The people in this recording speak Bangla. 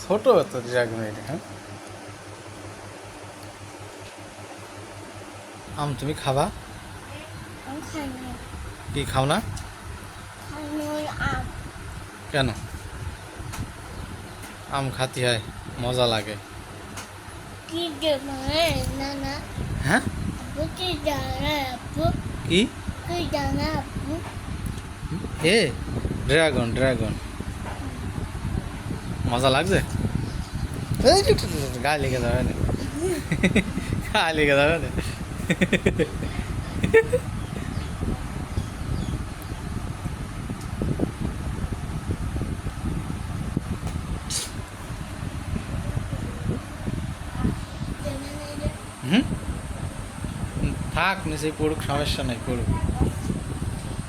ছোট তো ড্রাগন এটা। হ্যাঁ, আম তুমি খাবা? কি খাও না কেন? আম খাতি হয়, মজা লাগে। হ্যাঁ, কি এ ড্রাগন ড্রাগন মজা লাগছে। গায়ে লেগে যাবে না, গায়ে লেগে যাবে না। হুম, থাক নিচে পড়ুক, সমস্যা নাই, পড়ুক।